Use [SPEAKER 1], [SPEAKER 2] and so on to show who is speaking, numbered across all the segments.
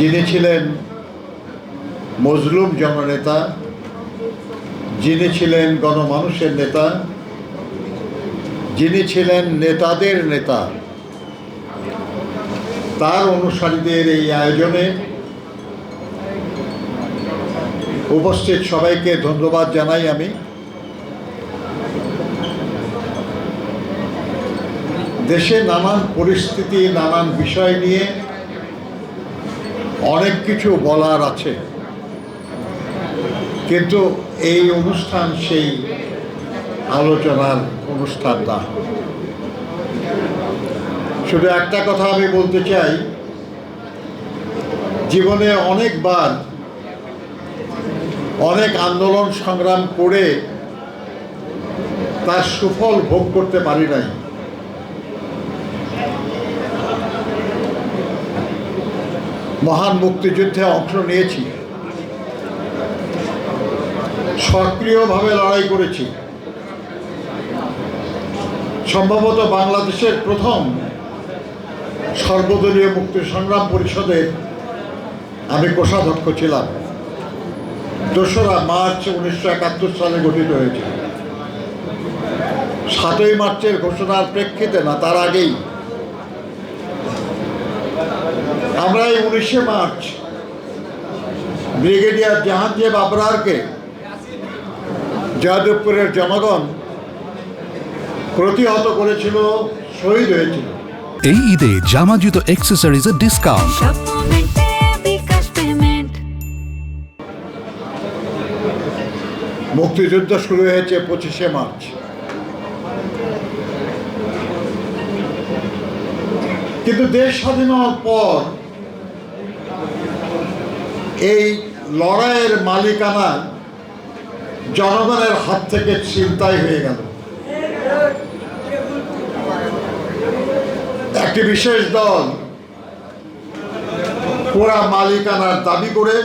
[SPEAKER 1] যিনি ছিলেন মজলুম জননেতা, যিনি ছিলেন গণমানুষের নেতা, যিনি ছিলেন নেতাদের নেতা, তার অনুসারীদের এই আয়োজনে উপস্থিত সবাইকে ধন্যবাদ জানাই আমি। দেশে নানান পরিস্থিতি, নানান বিষয় নিয়ে অনেক কিছু বলার আছে, কিন্তু এই অনুষ্ঠান সেই আলোচনার অনুষ্ঠান না। শুধু একটা কথা আমি বলতে চাই, জীবনে অনেকবার অনেক আন্দোলন সংগ্রাম করে তার সুফল ভোগ করতে পারি নাই। মহান মুক্তিযুদ্ধে অংশ নিয়েছি, সক্রিয়ভাবে লড়াই করেছি। সম্ভবত বাংলাদেশের প্রথম সর্বদলীয় মুক্তি সংগ্রাম পরিষদের আমি কোষাধ্যক্ষ ছিলাম। ২রা মার্চ 19৭১ সালে গঠিত হয়েছিল। ৭ই মার্চের ঘোষণার প্রেক্ষিতে না, তার আগেই আমরা এই 19শে মার্চ ব্রিগেডিয়ার জাহাঙ্গীর আবরারকে যাদবপুরের জনগণ প্রতিহত করেছিল, শহীদ হয়েছিল।
[SPEAKER 2] এই ঈদে জামা জুতো অ্যাক্সেসরিজের ডিসকাউন্ট।
[SPEAKER 1] মুক্তিযুদ্ধ শুরু হয়েছে 25শে মার্চ। কিন্তু দেশ স্বাধীন হওয়ার পর এই লড়াইয়ের মালিকানা জনগণের হাত থেকে ছিনতাই হয়ে গেল। একটি বিশেষ দল পুরা মালিকানার দাবি করে,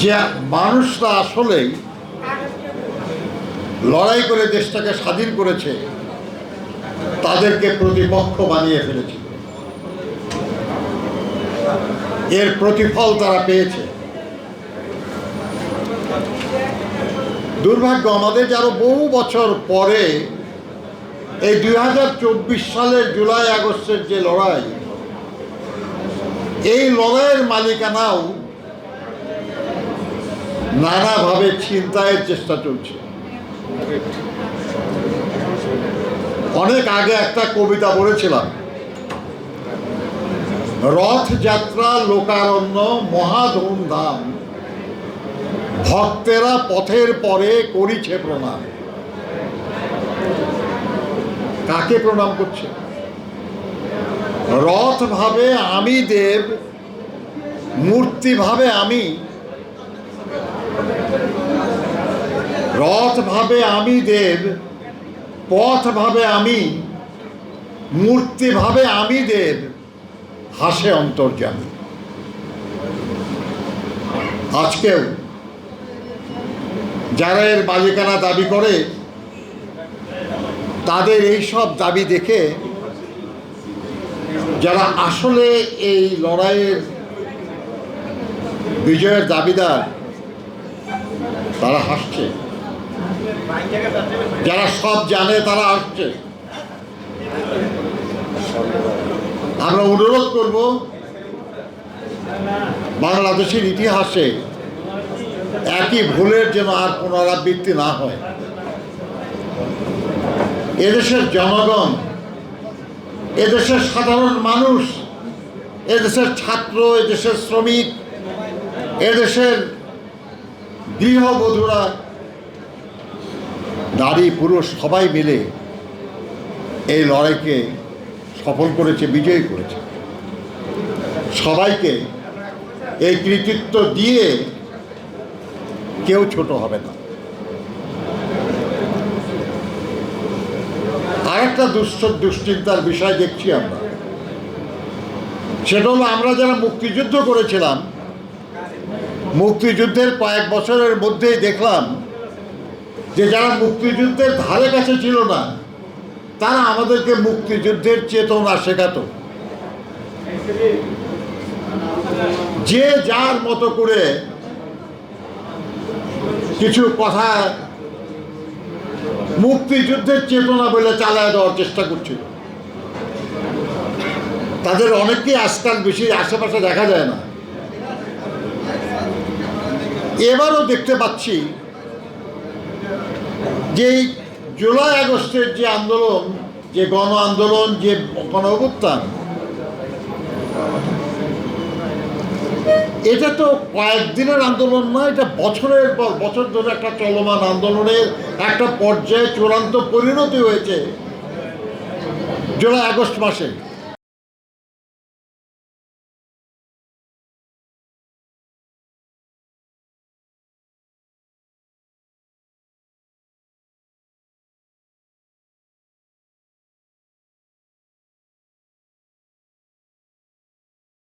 [SPEAKER 1] যে মানুষরা আসলেই লড়াই করে দেশটাকে স্বাধীন করেছে, তাদেরকে প্রতিপক্ষ বানিয়ে ফেলেছে। এর প্রতিফল তারা পেয়েছে। দুর্ভাগ্য আমাদের যে আরো বহু বছর পরে এই 2024 সালের জুলাই আগস্টের যে লড়াই, এই লড়াইয়ের মালিকানাও নানাভাবে ছিনতাইয়ের চেষ্টা চলছে। অনেক আগে একটা কবিতা বলেছিলাম, রথযাত্রা লোকারণ্য মহা ধুমধাম, ভক্তেরা পথের পরে করিছে প্রণাম। কাকে প্রণাম করছে? রথ ভাবে আমি দেব, মূর্তি ভাবে আমি। রথ ভাবে আমি দেব, পথ ভাবে আমি, মূর্তি ভাবে আমি দেব, হাসে অন্তর্যামী। আজকেও যারা এর মালিকানা দাবি করে, তাদের এই সব দাবি দেখে যারা আসলে এই লড়াইয়ের বিজয়ের দাবিদার, তারা হাসছে। যারা সব জানে তারা হাসছে। আমরা অনুরোধ করব, বাংলাদেশের ইতিহাসে একই ভুলের যেন আর পুনরাবৃত্তি না হয়। এদেশের জনগণ, এদেশের সাধারণ মানুষ, এদেশের ছাত্র, এদেশের শ্রমিক, এদেশের গৃহবধূরা, নারী পুরুষ সবাই মিলে এই লড়াইকে সফল করেছে, বিজয়ী করেছে। সবাইকে এই কৃতিত্ব দিয়ে কেউ ছোট হবে না। আরেকটা দুশ্চিন্তার বিষয় দেখছি আমরা, সেটা হলো আমরা যারা মুক্তিযুদ্ধ করেছিলাম, মুক্তিযুদ্ধের কয়েক বছরের মধ্যেই দেখলাম যে যারা মুক্তিযুদ্ধের ধারে কাছে ছিল না, তারা আমাদেরকে মুক্তিযুদ্ধের চেতনা শেখাতো। যে যার মতো করে কিছু কথা মুক্তিযুদ্ধের চেতনা বলে চালায় দেওয়ার চেষ্টা করছিল। তাদের অনেককেই আজকাল বেশি আশেপাশে দেখা যায় না। এবারও দেখতে পাচ্ছি যে এই জুলাই আগস্টের যে আন্দোলন, যে গণ আন্দোলন, যে গণ অভ্যুত্থান, এটা তো কয়েকদিনের আন্দোলন নয়, এটা বছরের পর বছর ধরে একটা চলমান আন্দোলনের একটা পর্যায়ে চূড়ান্ত পরিণতি হয়েছে জুলাই আগস্ট মাসে।